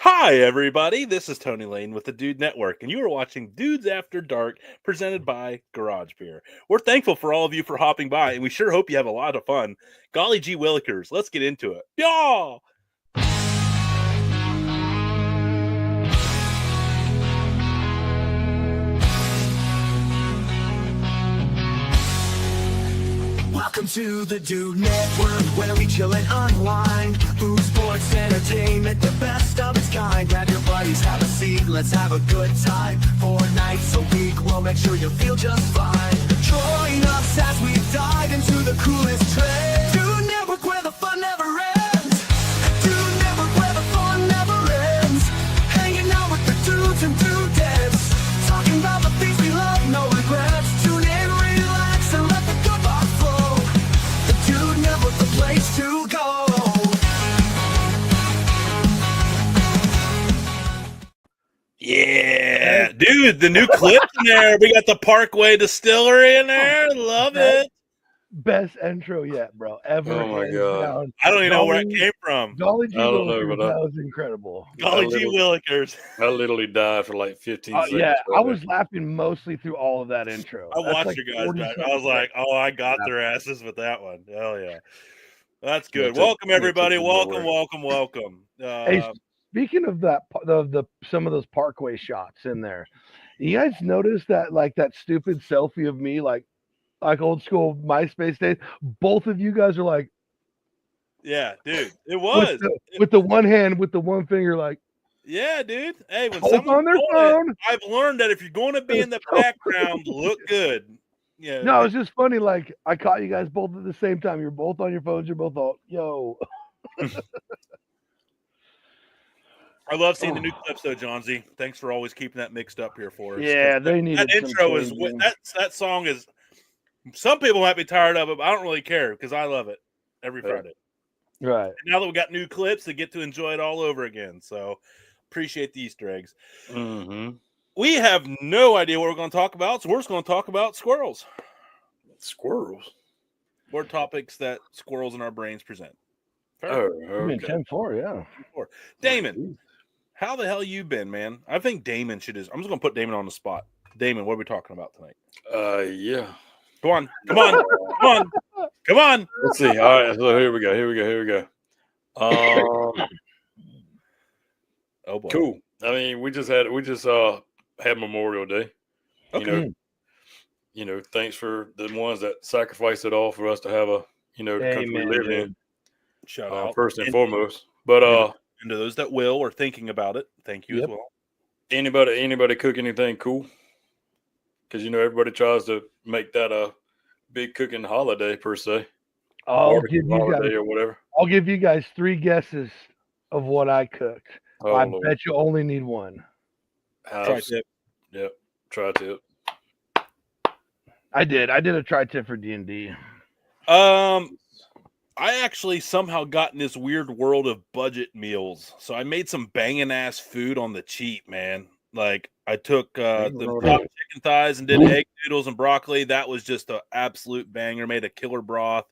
Hi, everybody. This is Tony Lane with the Dude Network, and you are watching Dudes After Dark, presented by Garage Beer. We're thankful for all of you for hopping by, and we sure hope you have a lot of fun. Golly gee willikers, let's get into it. Y'all! Welcome to the Dude Network, where we chill and unwind. Food, sports, entertainment, the best of its kind. Grab your buddies, have a seat, let's have a good time. 4 nights a week, we'll make sure you feel just fine. Join us as we dive into the coolest trends. Dude Network, where the fun never ends. Dude Network, where the fun never ends. Hanging out with the dudes and dudettes, talking about the things we love, no regrets. Tune in, relax, and let the good vibe flow. The Dude Network, the place to go. Yeah, dude, the new clip in there. We got the Parkway Distillery in there. Love it. Best intro yet, bro. Ever. Oh my hands God. down. I don't even know where it came from. Golly gee I don't know, willikers, but that was incredible. Golly gee willikers. I literally died for like 15 seconds. Yeah, right I there. was laughing mostly through all of that intro. I That's watched like you guys 40 back. I something was like, seconds. oh, I got their asses with that one. Hell yeah. That's Yeah, good. took- Welcome, yeah, everybody. took Welcome, nowhere. welcome. Hey, speaking of that, the some of those Parkway shots in there, you guys notice that like that stupid selfie of me, like old school MySpace days? Both of you guys are like Yeah, dude. It was. with the one hand, with the one finger, like Yeah, dude. Hey, when both on someone's their doing phone. it, I've learned that if you're going to be in the So background, look good. Yeah. No, it's just funny. Like I caught you guys both at the same time. You're both on your phones. You're both all yo. I love seeing the new clips, though, John Z. Thanks for always keeping that mixed up here for us. Yeah, 'Cause they needed that some intro is changing. that song is. Some people might be tired of it, but I don't really care because I love it every Yeah. Friday. Right. And now that we got new clips, they get to enjoy it all over again. So appreciate the Easter eggs. Mhm. We have no idea what we're going to talk about, so we're just going to talk about squirrels. Squirrels. Or topics that squirrels in our brains present. Fair. Oh, I mean, okay. 10-4, yeah. Damon, how the hell you been, man? I think Damon should I'm just going to put Damon on the spot. Damon, what are we talking about tonight? Yeah. Come on. Come on. Let's see. All right. So here we go. Oh boy. Cool. I mean, we just had Memorial Day. Okay. You know, thanks for the ones that sacrificed it all for us to have a, the country we Amen, live dude. in, Shout out. first and And- foremost. But And to those that will or thinking about it, thank you as Yep. well. anybody cook anything cool? Because everybody tries to make that a big cooking holiday per se, I'll barbecue give you holiday guys. or whatever. I'll give you guys 3 guesses of what I cooked. Oh, I Lord. bet you only need one. Tri-tip. Yep. Tri-tip. I did a tri-tip for D&D. I actually somehow got in this weird world of budget meals. So I made some banging ass food on the cheap, man. Like I took the top chicken thighs and did egg noodles and broccoli. That was just an absolute banger. Made a killer broth.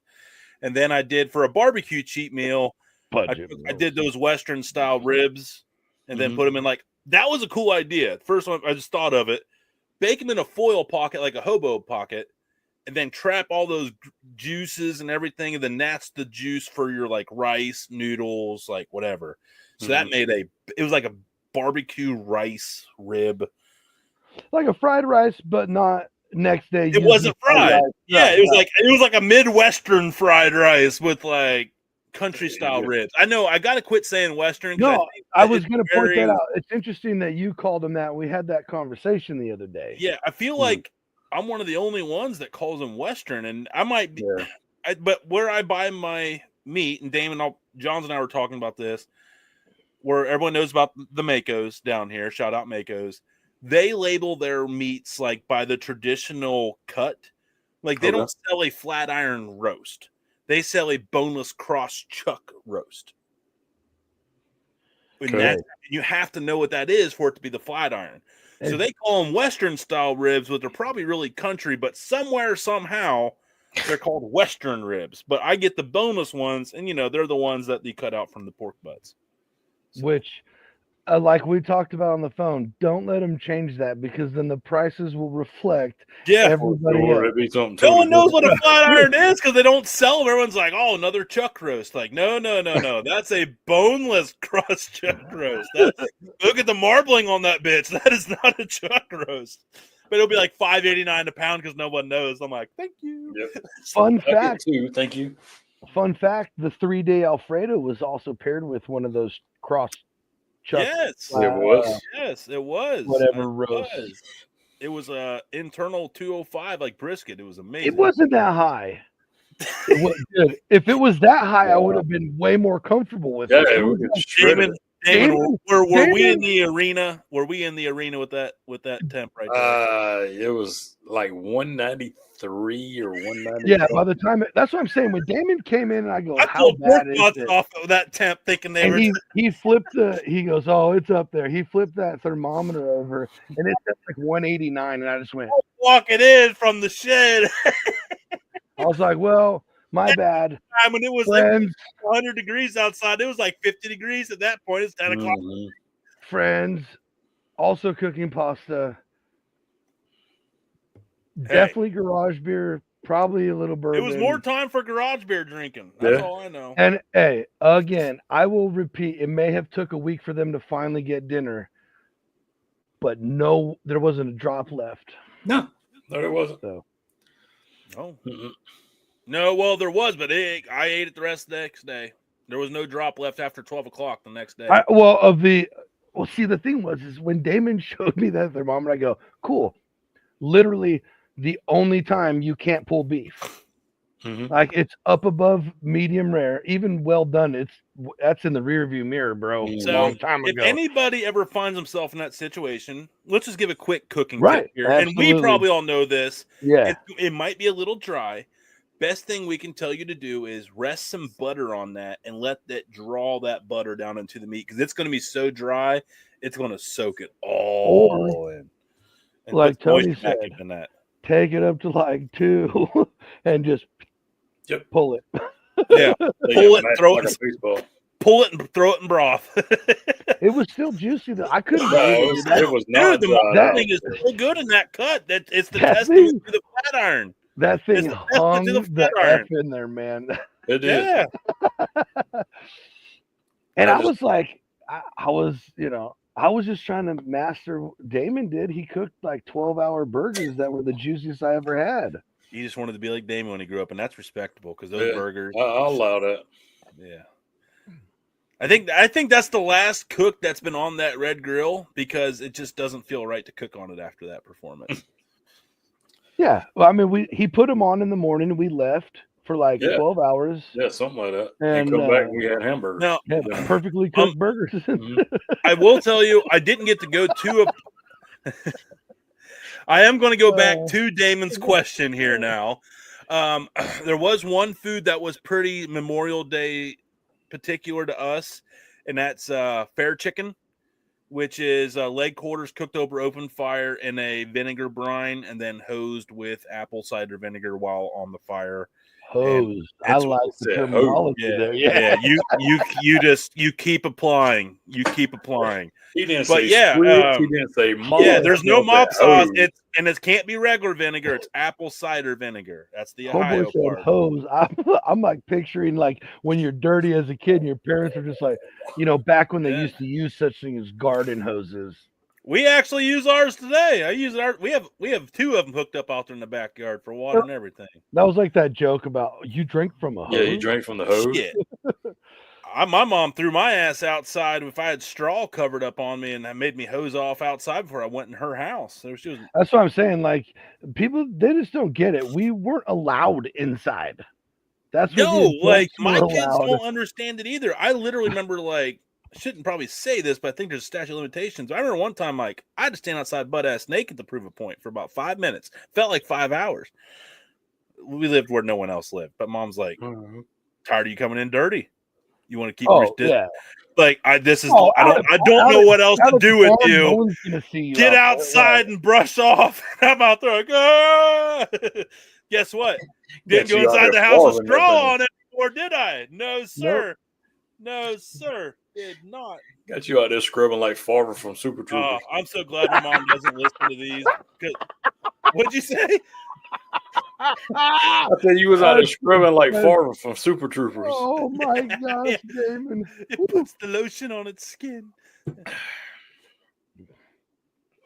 And then I did for a barbecue cheat meal, I did those Western style ribs and then put them in that was a cool idea. First one, I just thought of it. Bake them in a foil pocket, like a hobo pocket, and then trap all those juices and everything, and then that's the juice for your rice, noodles, whatever. So that made it was like a barbecue rice rib. Like a fried rice, but not next day. It wasn't fried. Yeah, it was like a Midwestern fried rice with country style ribs. I know I got to quit saying Western. No, I was going to point that out. It's interesting that you called them that. We had that conversation the other day. Yeah, I feel like I'm one of the only ones that calls them Western, and I might be. Yeah. But where I buy my meat, and Johns and I were talking about this, where everyone knows about the Makos down here. Shout out Makos. They label their meats by the traditional cut. They don't sell a flat iron roast. They sell a boneless cross chuck roast. And you have to know what that is for it to be the flat iron. So they call them Western style ribs, but they're probably really country, but somewhere, somehow, they're called Western ribs. But I get the boneless ones, and they're the ones that you cut out from the pork butts. Which like we talked about on the phone, don't let them change that because then the prices will reflect Yeah. everybody Or else. it'd be something No totally one knows what different. a flat iron is because they don't sell them. Everyone's like, "Oh, another chuck roast." Like, no. That's a boneless crust chuck roast. Look at the marbling on that bitch. That is not a chuck roast. But it'll be like $5.89 a pound because no one knows. I'm like, thank you. Yep. Fun I get fact. two, thank you. Fun fact: the 3-day Alfredo was also paired with one of those cross chuck. Yes, It was. yes, it was. Whatever It roast. was. It was a internal 205 like brisket. It was amazing. It wasn't that high. It was good. If it was that high, I would have been way more comfortable with Yeah, it. we could shred Damon, it. Damon, were we in Damon- the arena? Were we in the arena with that temp right there? It was like 193 or 190. Yeah, by the time that's what I'm saying. When Damon came in, and I go, I "How pulled pork bad is butts it?" off of that temp, thinking they And were. he flipped he goes, "Oh, it's up there." He flipped that thermometer over, and it's at like 189, and I just went. Walking in from the shed I was like, "Well, my bad." time when it was Friends, 100 degrees outside. It was like 50 degrees at that point. It's 10 o'clock. friends, also cooking pasta. Definitely garage beer, probably a little bourbon. It was more time for garage beer drinking. That's all I know. And hey, again, I will repeat, it may have took a week for them to finally get dinner, but no, there wasn't a drop left. No, there wasn't. So Oh. No, well, there was, but I ate it the rest of the next day. There was no drop left after 12 o'clock the next day. see, the thing was, is when Damon showed me that thermometer, I go, cool. Literally the only time you can't pull beef. Like it's up above medium rare, even well done. That's in the rear view mirror, bro. So Long time ago. If anybody ever finds himself in that situation, let's just give a quick cooking Right, tip here. absolutely. And we probably all know this. Yeah. It might be a little dry. Best thing we can tell you to do is rest some butter on that and let that draw that butter down into the meat because it's going to be so dry, it's going to soak it all in. And like put Tony moisture back said, in that. take it up to like 2 and just pull it. Yeah, pull it and throw it. Baseball. Pull it and throw it in broth. It was still juicy though. I couldn't No, believe it. it was not. Dude, the marketing is so good in that cut. That it's the testing to the flat iron. That thing It's hung to the the flat F in there, man. It did. Yeah. And I was like, I was just trying to master. Damon did. He cooked like 12-hour burgers that were the juiciest I ever had. He just wanted to be like Damon when he grew up, and that's respectable because those burgers. I'll allow that. Yeah. I think that's the last cook that's been on that red grill because it just doesn't feel right to cook on it after that performance. Yeah. Well, I mean, he put them on in the morning and we left for like 12 hours. Yeah, something like that. And come back and we had hamburgers. Now, perfectly cooked burgers. I will tell you, I didn't get to go to I am going to go back to Damon's question here now. There was one food that was pretty Memorial Day particular to us, and that's fair chicken, which is leg quarters cooked over open fire in a vinegar brine and then hosed with apple cider vinegar while on the fire. Hosed. I like the terminology there. Yeah. You keep applying. You keep applying. He didn't but say yeah, he didn't say mop. Yeah, there's no mop sauce. It can't be regular vinegar. It's apple cider vinegar. That's the Ohio part. Hose. I'm like picturing like when you're dirty as a kid and your parents are just like, back when they used to use such things as garden hoses. We actually use ours today. I use our. We have 2 of them hooked up out there in the backyard for water and everything. That was like that joke about you drink from a hose. Yeah, you drank from the hose. Shit. My mom threw my ass outside if I had straw covered up on me, and that made me hose off outside before I went in her house. So that's what I'm saying. Like people, they just don't get it. We weren't allowed inside. That's what my kids don't understand it either. I literally remember I shouldn't probably say this, but I think there's a statute of limitations. I remember one time I had to stand outside butt ass naked to prove a point for about 5 minutes. Felt like 5 hours. We lived where no one else lived, but mom's like, tired of you coming in dirty. You want to keep your distance? Yeah. I don't know what else to do with you. Get outside and brush off. I'm out there like, guess what? Didn't go inside the house with straw on it before, did I? No, sir. Nope. No, sir. Did not. Got you out there scrubbing like Farver from Super Troopers. I'm so glad my mom doesn't listen to these. What'd you say? I said you was out there scrubbing like Farver from Super Troopers. Oh my gosh, Damon! It puts the lotion on its skin.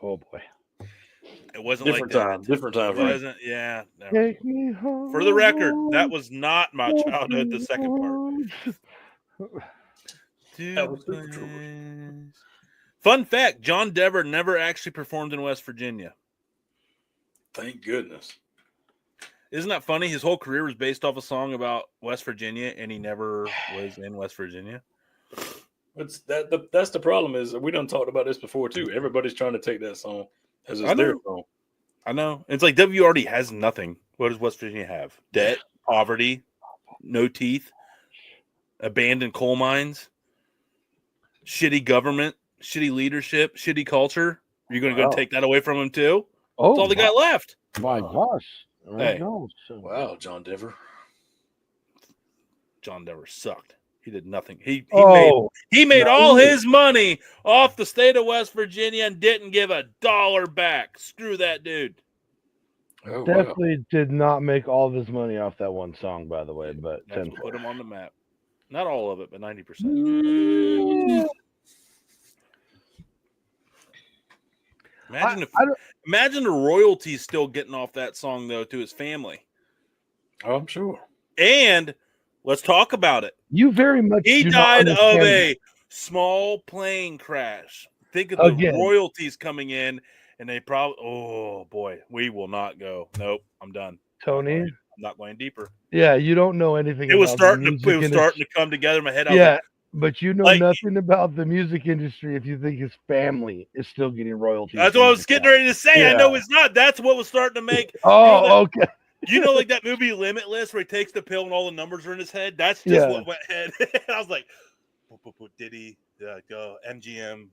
Oh boy! It wasn't Different like time. that. Different time. It wasn't. Yeah. No. Take me home. For the record, that was not my childhood. The second part. That was Super Troopers. Fun fact: John Dever never actually performed in West Virginia. Thank goodness. Isn't that funny? His whole career was based off a song about West Virginia, and he never was in West Virginia. That's the problem. Is we done talked about this before too. Everybody's trying to take that song as it's their song. I know. It's like W already has nothing. What does West Virginia have? Debt, poverty, no teeth, abandoned coal mines, shitty government, shitty leadership, shitty culture. You're going to go take that away from him too? Oh, that's all they got left. My gosh. Hey. Wow, John Dever. John Dever sucked. He did nothing. He made all his money off the state of West Virginia and didn't give a dollar back. Screw that dude. Oh, Definitely did not make all of his money off that one song, by the way. But that's what put him on the map. Not all of it, but 90%. Imagine the royalties still getting off that song though to his family. Oh, I'm sure. And let's talk about it. You very much. He died of a small plane crash. Think of the royalties coming in, and they probably. Oh boy, we will not go. Nope, I'm done. Tony, I'm not going deeper. Yeah, you don't know anything. It was starting to come together in my head. Yeah, but you know nothing about the music industry if you think his family is still getting royalties. That's what I was getting ready to say. Yeah. I know it's not. That's what was starting to make. Okay. You know, like that movie Limitless, where he takes the pill and all the numbers are in his head. That's just what went ahead. I was like, Diddy, MGM,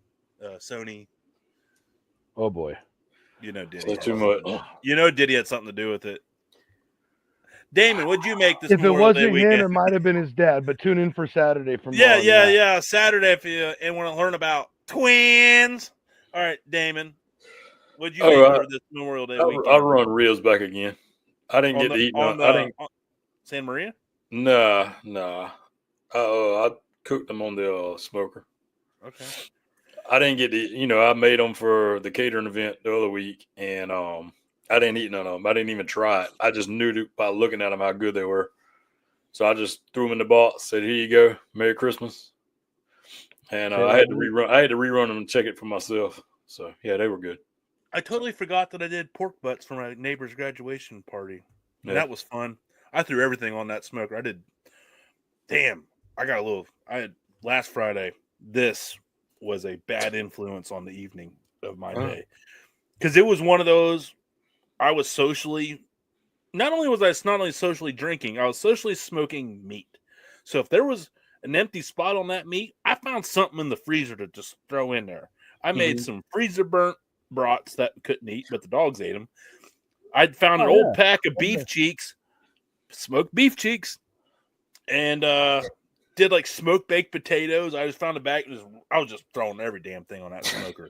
Sony. Oh boy, you know Diddy. That's too much. You know Diddy had something to do with it. Damon, what'd you make this? If it wasn't him, it might have been his dad. But tune in for Saturday from Saturday if you want to learn about twins. All right, Damon, what'd you make for this Memorial Day weekend? I'll run ribs back again. I didn't get to eat on San Maria. Nah. I cooked them on the smoker. Okay. I didn't get to. I made them for the catering event the other week, and I didn't eat none of them. I didn't even try it. I just knew by looking at them how good they were. So I just threw them in the box. Said, "Here you go, Merry Christmas." And I had to rerun them and check it for myself. So yeah, they were good. I totally forgot that I did pork butts for my neighbor's graduation party. Yeah. That was fun. I threw everything on that smoker. I did. Damn, I had last Friday. This was a bad influence on the evening of my day because it was one of those. I was socially. Not only was I not only socially drinking, I was socially smoking meat. So if there was an empty spot on that meat, I found something in the freezer to just throw in there. I made some freezer burnt brats that couldn't eat, but the dogs ate them. I'd found an old pack of beef cheeks, smoked beef cheeks, and did like smoked baked potatoes. I just found a bag. I was just throwing every damn thing on that smoker.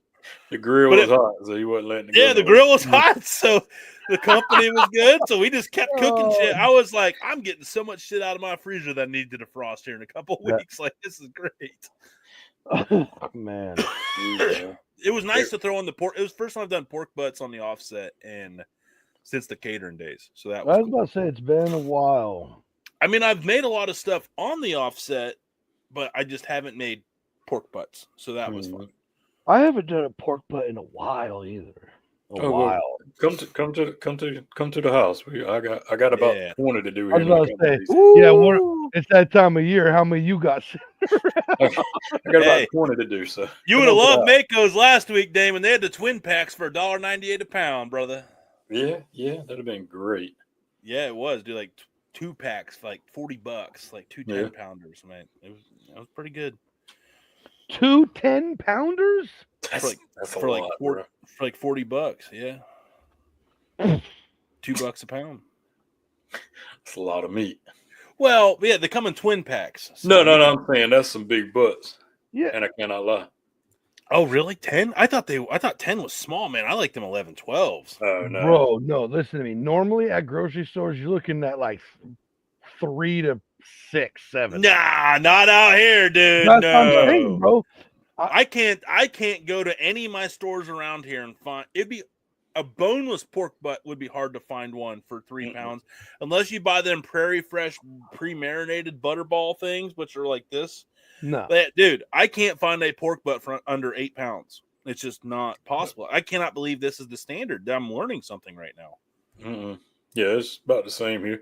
The grill was hot, so you wasn't letting it go. Yeah, the grill was hot, so the company was good. So we just kept cooking shit. I was like, I'm getting so much shit out of my freezer that I need to defrost here in a couple of weeks. Like, this is great. Oh, man. It was nice to throw in the pork. It was the first time I've done pork butts on the offset and since the catering days. So that was I was about to say it's been a while. I mean, I've made a lot of stuff on the offset, but I just haven't made pork butts. So that was fun. I haven't done a pork butt in a while either. A while. Well, come to the house. I got about 20 to do here. I was about to say, it's that time of year. How many you got? I got about 20 to do. So you would have loved Mako's last week, Damon. They had the twin packs for $1.98 a pound, brother. Yeah, that'd have been great. Yeah, it was. Do like 2 packs for like $40, like 2 10-pounders, man. It was pretty good. 2 10-pounders? That's for a lot, for like $40, yeah. $2 a pound. That's a lot of meat. Well, yeah, they come in twin packs. So no, I'm saying that's some big butts. Yeah. and I cannot lie. Oh, really? 10? I thought 10 was small, man. I like them 11, 12s. Oh no, Bro, no, listen to me. Normally at grocery stores, you're looking at like 3 to 6, 7. Nah, not out here, dude. That's what I'm saying, No. bro. I can't go to any of my stores around here and find it'd be a boneless pork butt would be hard to find one for 3 pounds unless you buy them Prairie Fresh pre-marinated butterball things, which are like this. No. But, dude, I can't find a pork butt for under 8 pounds. It's just not possible. I cannot believe this is the standard. I'm learning something right now. Yeah, it's about the same here.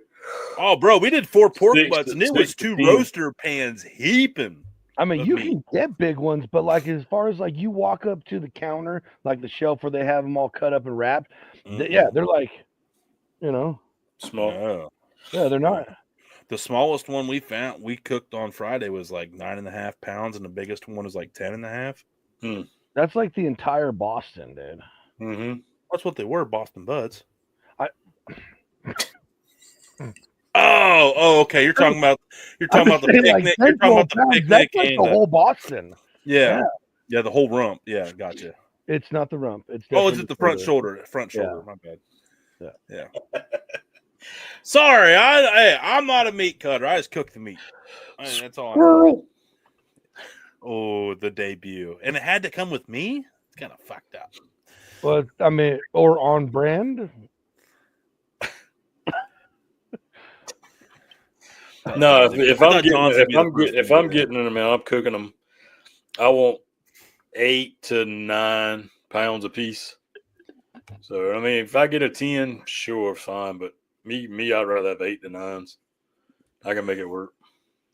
Oh, bro, we did 4 pork butts, and it was 6 2 to 10. roaster pans heaping. I mean, of you meat. can get big ones, but like as far as like you walk up to the counter, like the shelf where they have them all cut up and wrapped, yeah, they're like, you know, Small. No. yeah, they're not. The smallest one we cooked on Friday was like 9.5 pounds, and the biggest one was like 10.5. That's like the entire Boston, dude. Mm-hmm. That's what they were, Boston Buds. I- Oh, okay. You're talking about the picnic. Like, You're talking about the pounds, picnic that's like and the whole Boston. yeah, the whole rump. Yeah, gotcha. It's not the rump. It's It's at the front shoulder. shoulder. My bad. Yeah. Sorry, I'm not a meat cutter. I just cook the meat. That's all. Squirrel. Oh, the debut, and it had to come with me. It's kind of fucked up. But I mean, or on brand. No, if I'm getting them, man, I'm cooking them. I want 8 to 9 pounds a piece. So I mean, if I get a 10, sure, fine. But me, I'd rather have 8 to 9s. I can make it work.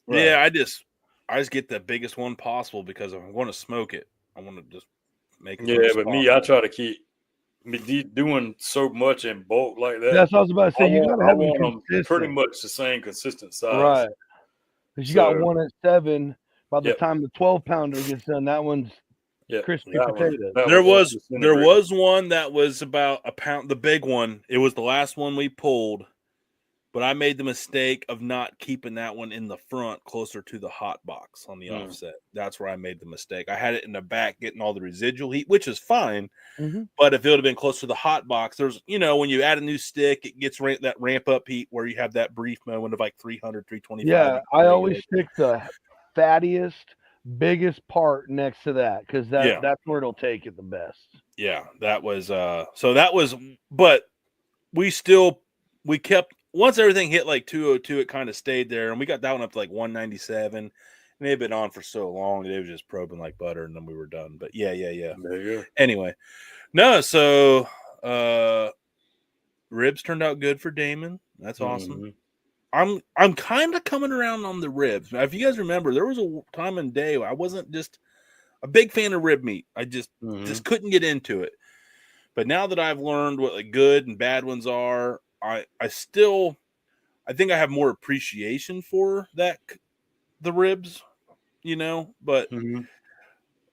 Right. Yeah, I just get the biggest one possible because if I'm going to smoke it, I want to just make it. Yeah, but me, I try to keep doing so much in bulk like that. That's what I was about to say. You gotta have them pretty much the same consistent size, right? Because you got one at 7. By the time the 12-pounder gets done, that one's crispy potatoes. There was one that was about a pound. The big one. It was the last one we pulled, but I made the mistake of not keeping that one in the front, closer to the hot box on the offset. That's where I made the mistake. I had it in the back, getting all the residual heat, which is fine. But if it would have been closer to the hot box, there's, when you add a new stick, it gets that ramp up heat where you have that brief moment of like 300, 325. Yeah, I always stick the fattiest, biggest part next to that because that's where it'll take it the best. Yeah, that was but we kept. Once everything hit like 202, it kind of stayed there, and we got that one up to like 197. And it had been on for so long, it was just probing like butter, and then we were done. But yeah. There you go. Anyway, no, so ribs turned out good for Damon. That's awesome. I'm kind of coming around on the ribs. Now, if you guys remember, there was a time and day I wasn't just a big fan of rib meat. I just couldn't get into it. But now that I've learned what like good and bad ones are, I think I have more appreciation for the ribs, but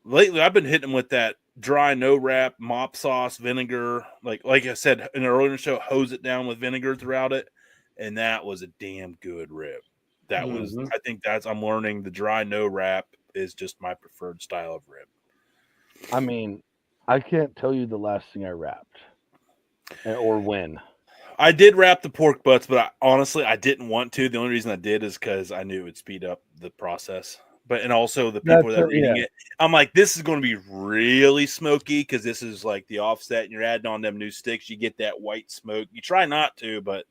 lately I've been hitting them with that dry no wrap mop sauce vinegar. Like I said in an earlier show, hose it down with vinegar throughout it. And that was a damn good rib. That was, I think I'm learning the dry no wrap is just my preferred style of rib. I mean, I can't tell you the last thing I wrapped or when. I did wrap the pork butts, but honestly, I didn't want to. The only reason I did is because I knew it would speed up the process. And also the people that are eating it, I'm like, this is going to be really smoky because this is like the offset, and you're adding on them new sticks. You get that white smoke. You try not to, but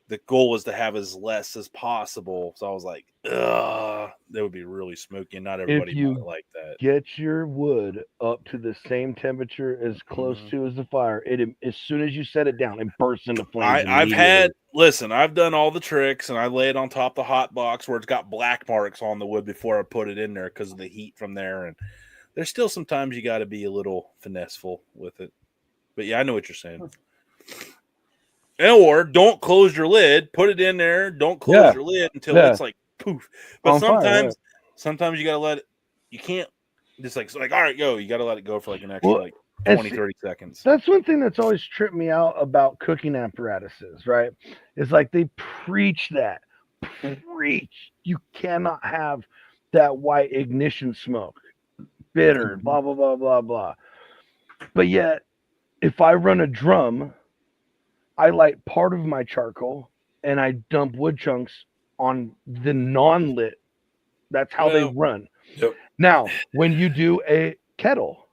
the goal was to have as less as possible. So I was like, that would be really smoky, and not everybody might like that. Get your wood up to the same temperature as close to as the fire. As soon as you set it down, it bursts into flames. I've done all the tricks, and I lay it on top of the hot box where it's got black marks on the wood before I put it in there because of the heat from there. And there's still sometimes you got to be a little finesseful with it. But yeah, I know what you're saying. Or don't close your lid. Put it in there. Don't close your lid until it's like poof. But sometimes you gotta let it. You can't just like all right, go. You gotta let it go for like an extra 20, 30 seconds. That's one thing that's always tripped me out about cooking apparatuses, right? It's like they preach that. You cannot have that white ignition smoke, bitter, blah blah blah blah blah. But yet, if I run a drum, I light part of my charcoal and I dump wood chunks on the non-lit. That's how they run. Yep. Now, when you do a kettle,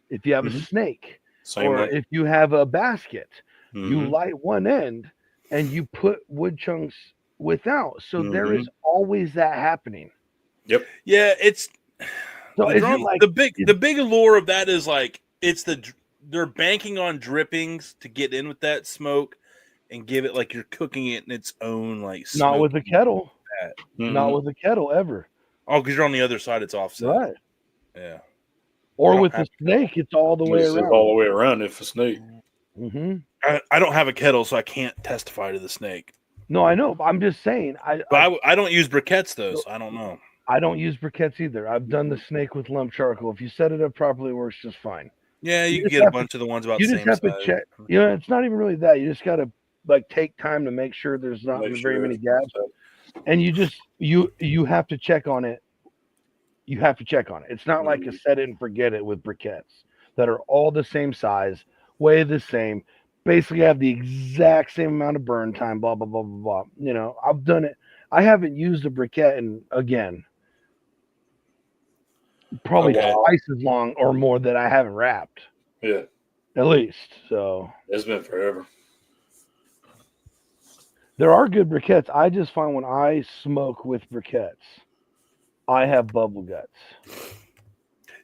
if you have a snake, Same or way. if you have a basket, you Mhm. light one end and you put wood chunks without. So there is always that happening. Yep. Yeah, it's So the is drum. it like The big allure of that is like they're banking on drippings to get in with that smoke and give it like you're cooking it in its own like not with a smoky kettle? fat. Not with a kettle ever. Oh, because you're on the other side, it's offset. Right. Yeah. Or don't with have the snake, it's all the way It's around. all the way around if a snake. Mm-hmm. I don't have a kettle, so I can't testify to the snake. No, I know. But I'm just saying. But I don't use briquettes though, so I don't know. I don't use briquettes either. I've done the snake with lump charcoal. If you set it up properly, it works just fine. Yeah, you can just get a have bunch of the ones about You the just same have size. to check. You know, it's not even really that. You just got to like take time to make sure there's not Make very sure many it's gaps, and you have to check on it. You have to check on it. It's not like a set it and forget it with briquettes that are all the same size, weigh the same, basically have the exact same amount of burn time, blah, blah, blah, blah, blah. You know, I've done it. I haven't used a briquette in, again, probably twice as long or more that I haven't wrapped. Yeah. At least. So It's been forever. there are good briquettes. I just find when I smoke with briquettes, I have bubble guts.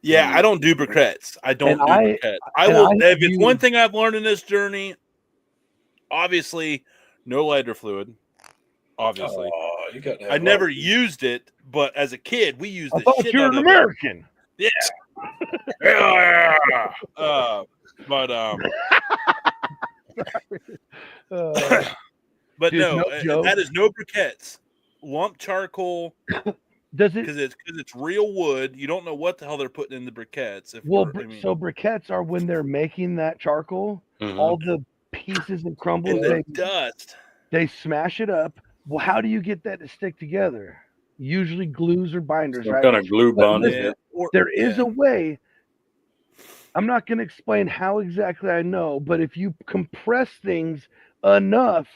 Yeah, I don't do briquettes. I don't do briquettes. If it's one thing I've learned in this journey, obviously, no lighter fluid. Obviously, you got to have I never used it, but as a kid, we used. I thought you were an American. Yeah. Yeah. But but dude, no, that is no briquettes. Lump charcoal. Does it? Because it's real wood. You don't know what the hell they're putting in the briquettes. So briquettes are when they're making that charcoal, all the pieces and crumbles, and the dust. They smash it up. Well, how do you get that to stick together? Usually glues or binders, right? Kind of glue bonded. There is a way. I'm not going to explain how exactly I know, but if you compress things enough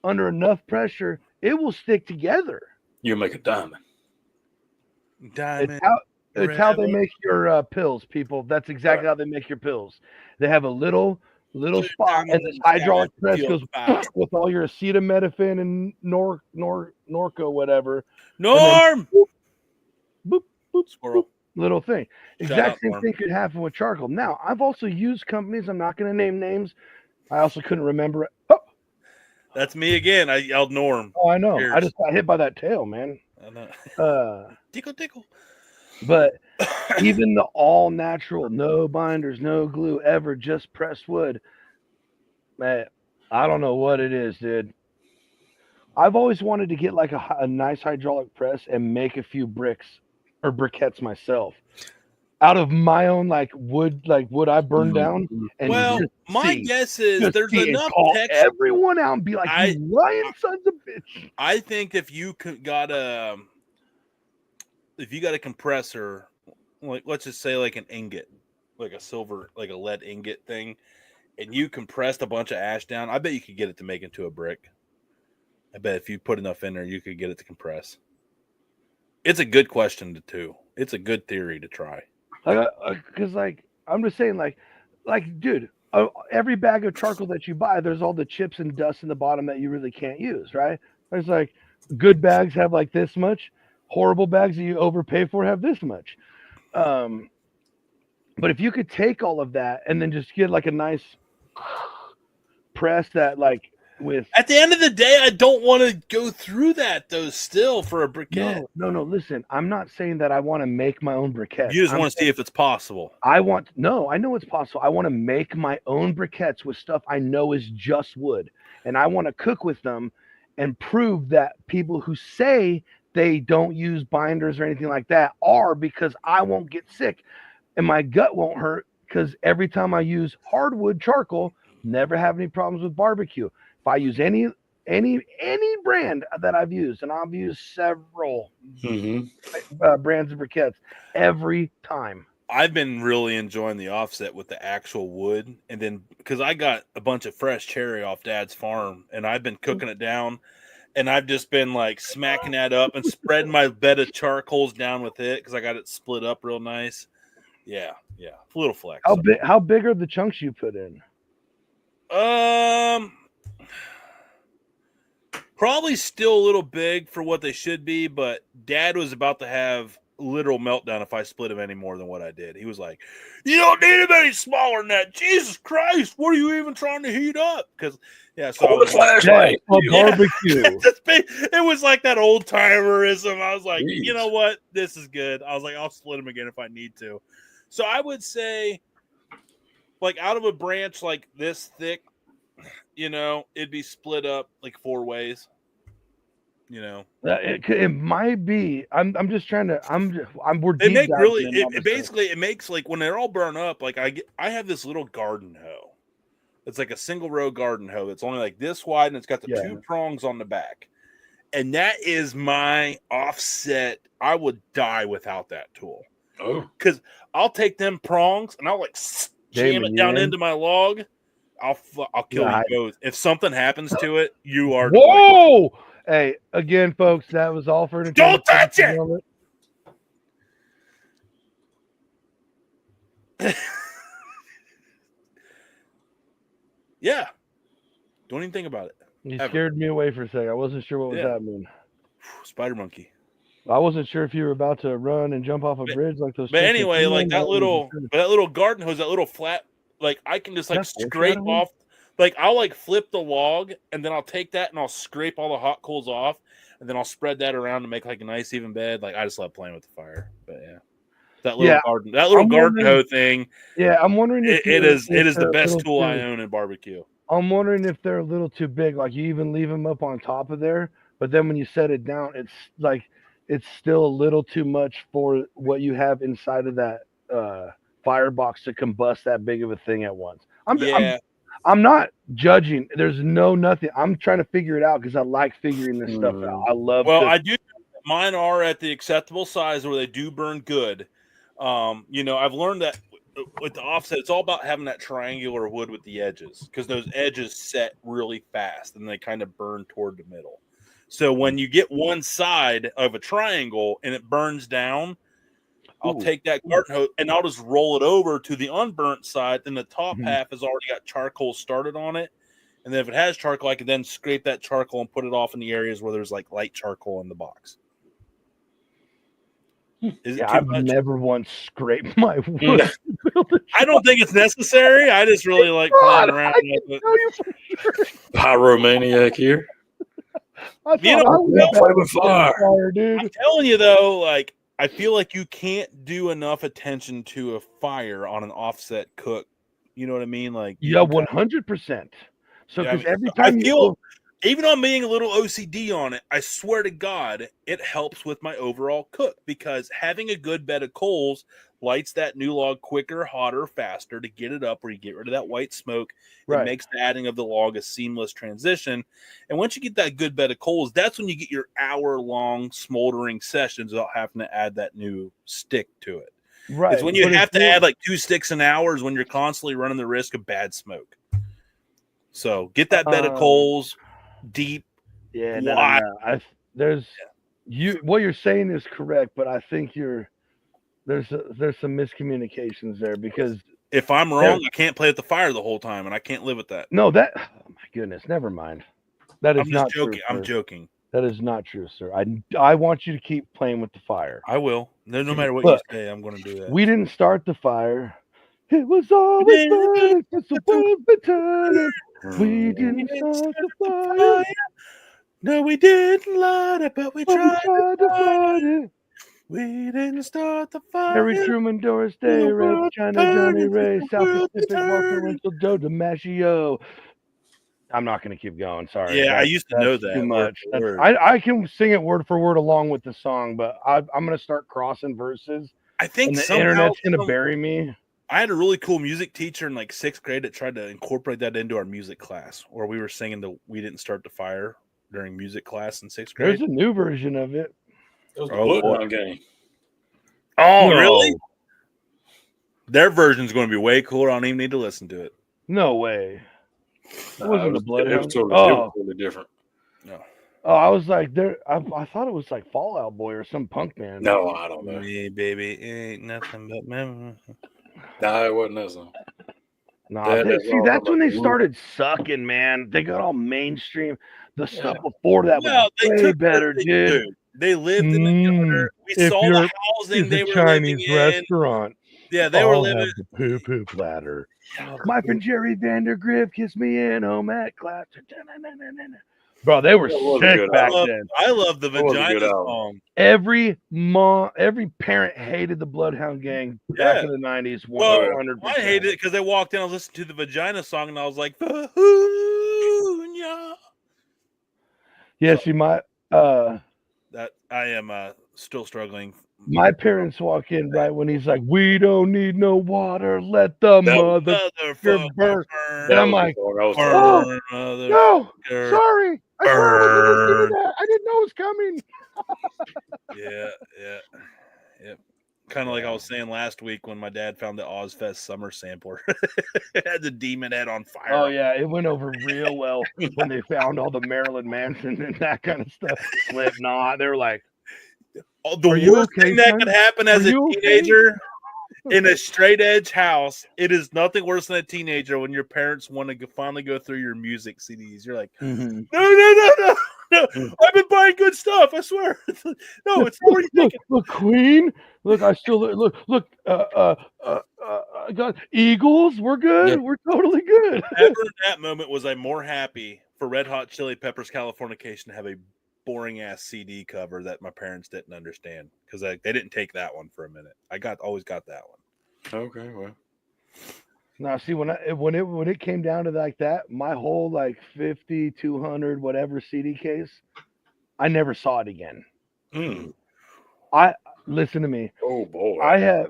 under enough pressure, it will stick together. You make a diamond. It's how they make your pills, people. That's exactly how they make your pills. They have a little spot, and this hydraulic press goes with all your acetaminophen and Norco, whatever. Norm! Boop, boop, Squirrel. Boop, little thing. Exact same thing could happen with charcoal. Now, I've also used companies. I'm not going to name names. I also couldn't remember it. Oh. That's me again. I yelled Norm. Oh, I know. Cheers. I just got hit by that tail, man. I know. Tickle. But even the all natural, no binders, no glue, ever just pressed wood, man, I don't know what it is, dude. I've always wanted to get like a nice hydraulic press and make a few bricks or briquettes myself out of my own wood I burned down. And my guess is there's enough text. Everyone out and be like, you lying sons of bitch. I think if you got a compressor, like let's just say like an ingot, like a silver, like a lead ingot thing, and you compressed a bunch of ash down, I bet you could get it to make into a brick. I bet if you put enough in there, you could get it to compress. It's a good question to It's a good theory to try. Because I'm just saying, dude, every bag of charcoal that you buy, there's all the chips and dust in the bottom that you really can't use, right? There's like good bags have like this much. Horrible bags that you overpay for have this much. But if you could take all of that and then just get like a nice press that with. At the end of the day, I don't want to go through that though. Still for a briquette. No. Listen, I'm not saying that I want to make my own briquette. You just want to see if it's possible. I know it's possible. I want to make my own briquettes with stuff I know is just wood, and I want to cook with them and prove that people who say they don't use binders or anything like that are, because I won't get sick and my gut won't hurt, because every time I use hardwood charcoal, never have any problems with barbecue. If I use any any brand that I've used, and I've used several brands of briquettes every time. I've been really enjoying the offset with the actual wood, and then because I got a bunch of fresh cherry off Dad's farm, and I've been cooking it down, and I've just been like smacking that up and spreading my bed of charcoals down with it because I got it split up real nice. Yeah, a little flex. How big are the chunks you put in? Probably still a little big for what they should be, but Dad was about to have literal meltdown if I split him any more than what I did. He was like, "You don't need him any smaller than that. Jesus Christ, what are you even trying to heat up?" Because so the flashlight. Barbecue. It was like that old timerism. I was like, Jeez. you know what, this is good. I was like, I'll split him again if I need to. So I would say, like, out of a branch like this thick, it'd be split up like 4 ways. It might be. I'm just trying to. We're They make really. basically It makes like when they're all burned up. Like I have this little garden hoe. It's like a single row garden hoe. It's only like this wide, and it's got the 2 prongs on the back. And that is my offset. I would die without that tool. Oh, because I'll take them prongs and I'll like jam it down into my log. I'll kill you both. If something happens to it, you are. Whoa! Hey, again, folks, that was all for entertainment. Don't touch it. Yeah. Don't even think about it. You scared me away for a second. I wasn't sure what was happening. Spider monkey. I wasn't sure if you were about to run and jump off a bridge like those. But anyway, like that little garden hose, that little flat, like I can just like scrape off. Like I'll like flip the log and then I'll take that and I'll scrape all the hot coals off and then I'll spread that around to make like a nice even bed. Like I just love playing with the fire. But yeah. That little garden hoe thing. Yeah, I'm wondering if it is the best tool I own in barbecue. I'm wondering if they're a little too big. Like you even leave them up on top of there, but then when you set it down, it's like it's still a little too much for what you have inside of that firebox to combust that big of a thing at once. I'm not judging. There's nothing. I'm trying to figure it out because I like figuring this stuff out. I love. Well, I do. Mine are at the acceptable size where they do burn good. I've learned that with the offset, it's all about having that triangular wood with the edges because those edges set really fast and they kind of burn toward the middle. So when you get one side of a triangle and it burns down, I'll take that garden hose and I'll just roll it over to the unburnt side. Then the top half has already got charcoal started on it. And then if it has charcoal, I can then scrape that charcoal and put it off in the areas where there's like light charcoal in the box. I've never once scraped my wood. I don't think it's necessary. I just really like playing around with it. Pyromaniac here. Play with fire, dude. I'm telling you though, like I feel like you can't do enough attention to a fire on an offset cook. You know what I mean? Like 100%. So because every time even on being a little OCD on it, I swear to God, it helps with my overall cook because having a good bed of coals lights that new log quicker, hotter, faster to get it up where you get rid of that white smoke. It makes the adding of the log a seamless transition. And once you get that good bed of coals, that's when you get your hour-long smoldering sessions without having to add that new stick to it. Right. Because when you have to add like 2 sticks an hour is when you're constantly running the risk of bad smoke. So get that bed of coals. Deep, wide. What you're saying is correct, but I think there's some miscommunications there because if I'm wrong, I can't play at the fire the whole time, and I can't live with that. No, oh my goodness, never mind. That is not joking. True, I'm joking. That is not true, sir. I want you to keep playing with the fire. I will. No matter what you say, I'm going to do that. We didn't start the fire. It was always burning since the world's been turning. We didn't start the fire. No, we didn't light it, but we tried to fight it. We didn't start the fire. Harry Truman, Doris Day, Red China, Johnny Ray, South Pacific, Walker, Winslow, Joe DiMaggio. I'm not going to keep going. Sorry. Yeah, I used to know that. Too much. I can sing it word for word along with the song, but I'm going to start crossing verses. I think the internet's going to bury me. I had a really cool music teacher in like 6th grade that tried to incorporate that into our music class, where we were singing the "We Didn't Start the Fire" during music class in 6th grade. There's a new version of it. That was the Bloodhound Gang. Oh, No. really? Their version's going to be way cooler. I don't even need to listen to it. No way. It wasn't the It Bloodhound. was totally different. No. Oh, I was like, I thought it was like Fall Out Boy or some punk band. No, I don't know. Me, baby, ain't nothing but memories. Nah, it wasn't that song. Nah, that's when they started sucking, man. They got all mainstream. The stuff before that was way better, dude. They lived in the gutter. We saw the housing they were Chinese living in. restaurant. Yeah, they were living. The poo-poo platter. Mike and Jerry Vandergrift, kiss me in, home at class. Bro, they were sick back then. I love the Vagina song. Every parent hated the Bloodhound Gang back in the 90s. 100%. Well, I hated it because they walked in and listened to the Vagina song, and I was like, yeah. See, that I am still struggling. My parents walk in right when he's like, "We don't need no water, let the motherfucker burn." And I'm like, "Oh, no, sorry, I didn't know it was coming." Yeah. Kind of like I was saying last week when my dad found the Ozfest summer sampler. It had the demon head on fire. Oh yeah, it went over real well when they found all the Marilyn Manson and that kind of stuff. Slipknot. They were like, the worst thing that could happen as a teenager in a straight edge house, it is nothing worse than a teenager when your parents want to finally go through your music CDs. You're like, no, I've been buying good stuff, I swear. No, it's already look, Queen. Look, I still look. God, Eagles, we're good. Yeah. We're totally good. Never in that moment was I more happy for Red Hot Chili Peppers Californication to have a boring ass CD cover that my parents didn't understand because they didn't take that one for a minute. I always got that one. Okay, well. Now, see, when it came down to like that, my whole like 50, 200, whatever CD case, I never saw it again. Listen to me. Oh boy.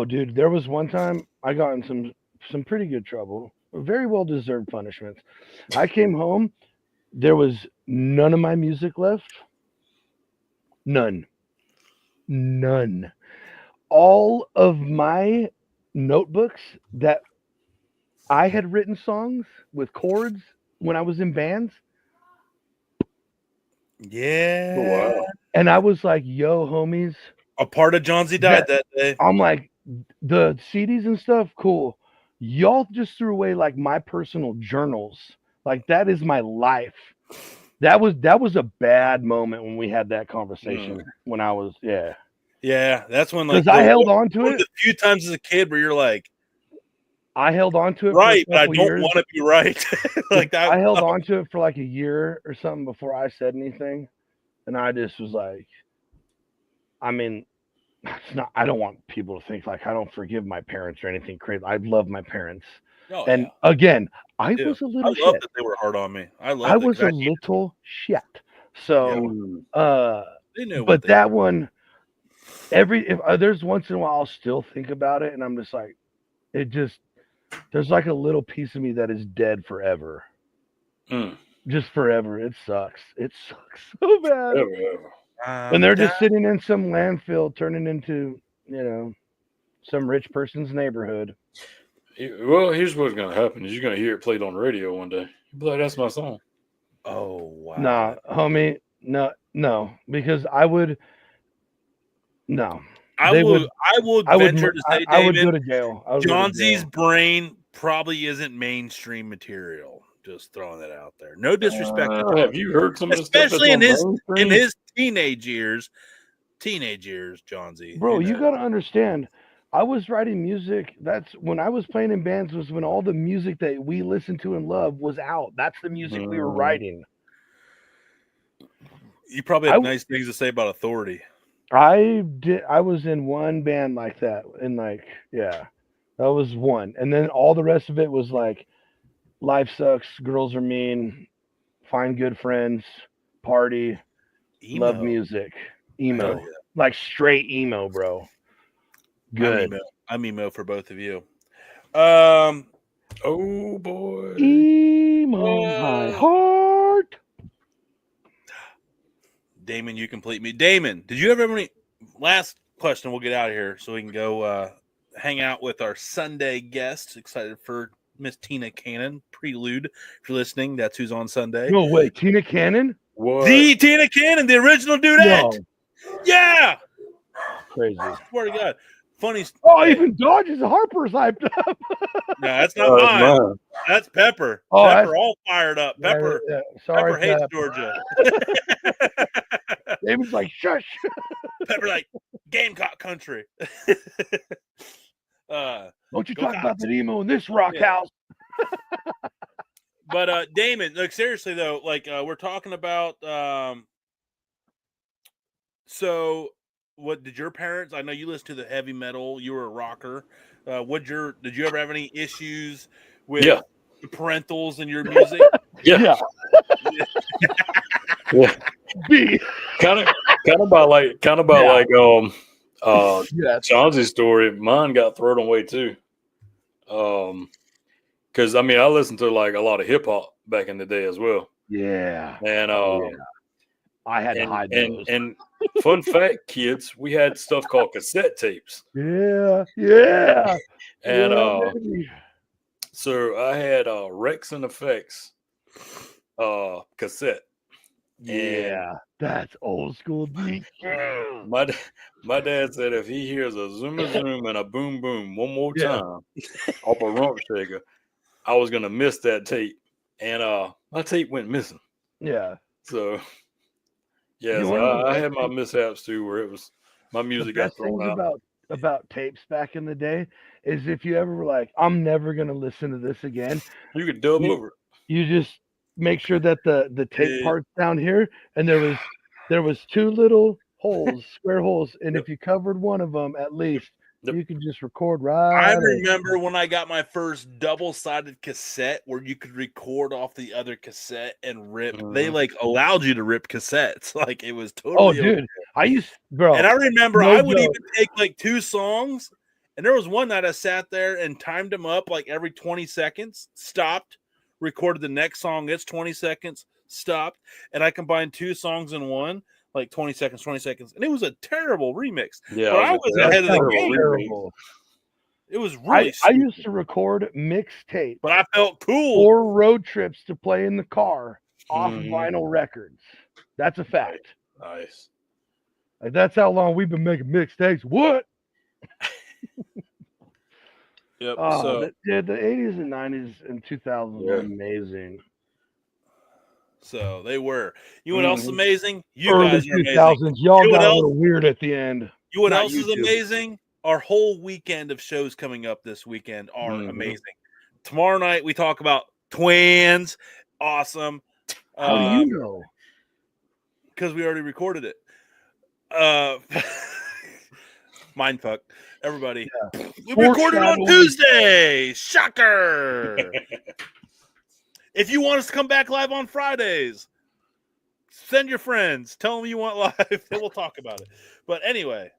Dude, there was one time I got in some pretty good trouble, very well deserved punishments. I came home. There was none of my music left. None. All of my notebooks that I had written songs with chords when I was in bands. Yeah. Wow. And I was like, yo, homies. A part of Johnsy died that day. I'm like, the CDs and stuff, cool. Y'all just threw away like my personal journals. Like that is my life. That was a bad moment when we had that conversation when I was that's when like I held on to it a few times as a kid where you're like, I held on to it right, but I don't want to be right. Like that. I held on to it for like a year or something before I said anything, and I just was like, I mean, it's not. I don't want people to think like I don't forgive my parents or anything crazy. I love my parents, again, I was a little. I love that they were hard on me. I was a little shit. So, they knew. But that one, there's once in a while I'll still think about it, and I'm just like, there's like a little piece of me that is dead forever. Just forever. It sucks. It sucks so bad. And they're just sitting in some landfill, turning into, some rich person's neighborhood. Well, here's what's going to happen: is you're going to hear it played on the radio one day. You'll be like, "That's my song." Oh wow! Nah, homie, no, because I would. No, I would venture to say, David, I would go to jail. Johnsy's brain probably isn't mainstream material. Just throwing that out there. No disrespect. Have you heard some of the stuff especially in his teenage years, Johnsy? Bro, you got to understand. I was writing music. That's when I was playing in bands. Was when all the music that we listened to and loved was out. That's the music we were writing. You probably have nice things to say about Authority. I did. I was in one band like that, and that was one. And then all the rest of it was like, life sucks, girls are mean, find good friends, party, love music, emo, like straight emo, bro. Good. I'm emo for both of you. Oh boy. Emo my heart. Damon, you complete me. Damon, did you ever have any last question? We'll get out of here so we can go hang out with our Sunday guest. Excited for Miss Tina Cannon. Prelude. If you're listening, that's who's on Sunday. No way, Tina Cannon? What? The Tina Cannon, the original dudette. No. Yeah. Crazy. Swear to God. Funny. Oh, Hey, even Dodge's Harper's hyped up. no, that's not Oh, that's mine. mine. That's Pepper. Oh, Pepper all fired up. Pepper. Yeah. Sorry, Pepper hates Pep. Georgia. David's like, shush. Pepper like Gamecock country. Don't you Go talk Cox. about that emo in this rock Yeah. house. But Damon, like seriously though, like we're talking about so what did your parents, I know you listened to the heavy metal, you were a rocker. Did you ever have any issues with Yeah. the parentals in your music? Yeah. Yeah. B. Kind of by like Yeah. Chauncey's story. Mine got thrown away too. Because I mean, I listened to like a lot of hip hop back in the day as well. Yeah. And I had to hide those. and fun fact, kids, we had stuff called cassette tapes. Yeah. And Yeah, baby. so I had Rex and Effects cassette. Yeah, that's old school BBQ. My dad said if he hears a zoom and a boom boom one more Yeah. time off a rump shaker, I was gonna miss that tape, and my tape went missing. Yeah. So yeah, You so wanna know I what had my mishaps too, where it was my The music got best thrown things out. about tapes back in the day is if you ever were like, I'm never gonna listen to this again, You could dub you- over it. you just make sure that the tape Yeah. part's down here, and there was two little holes, square holes, and if you covered one of them at least, Yep. you could just record I right. over. remember when I got my first double-sided cassette where you could record off the other cassette and rip. They Mhm. like allowed you to rip cassettes. Like it was Oh, totally okay. dude, I used, bro. And I remember no I would joke. even take like 2 songs, and there was one that I sat there and timed them up like every 20 seconds, stopped, recorded the next song. It's 20 seconds, stopped, and I combined 2 songs in one, like 20 seconds, and it was a terrible remix. Yeah, But I was That ahead of the sounds game. terrible. It was really, I used to record mixtapes but I felt cool. or road trips to play in the car off Mhm. vinyl records. That's a fact. Nice. Like that's how long we've been making mixtapes. What? Yep. Oh, so the 80s and 90s and 2000s were Yeah. amazing. So they were. You know what else is amazing? You Early guys are amazing. 2000s. Y'all You know what got a else? little weird at the end. You know what Not else is YouTube. amazing? Our whole weekend of shows coming up this weekend are Mhm. amazing. Tomorrow night we talk about twins. Awesome. How do you know? Because we already recorded it. Mindfuck. Everybody. We recorded on Foreshadowing. Tuesday. Shocker. If you want us to come back live on Fridays, send your friends. Tell them you want live. Then we'll talk about it. But anyway,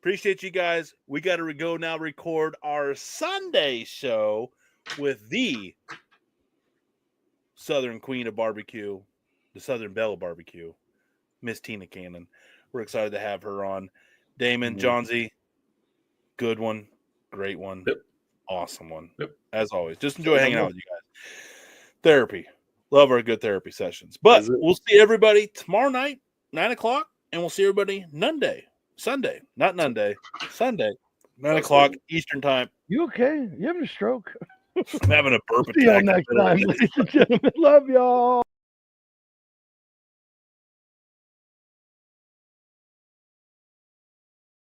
appreciate you guys. We got to go now record our Sunday show with the Southern Queen of Barbecue, the Southern Belle of Barbecue, Miss Tina Cannon. We're excited to have her on. Damon, Mhm. Johnsy, good one, great one, Yep. awesome one. Yep. As always, just enjoy hanging out with you guys. Therapy. Love our good therapy sessions. But Is it? we'll see everybody tomorrow night, 9 o'clock, and we'll see everybody Sunday, not Sunday, 9 o'clock Eastern time. You okay? You having a stroke? I'm having a burp See y'all attack. next time, ladies and gentlemen. Love y'all.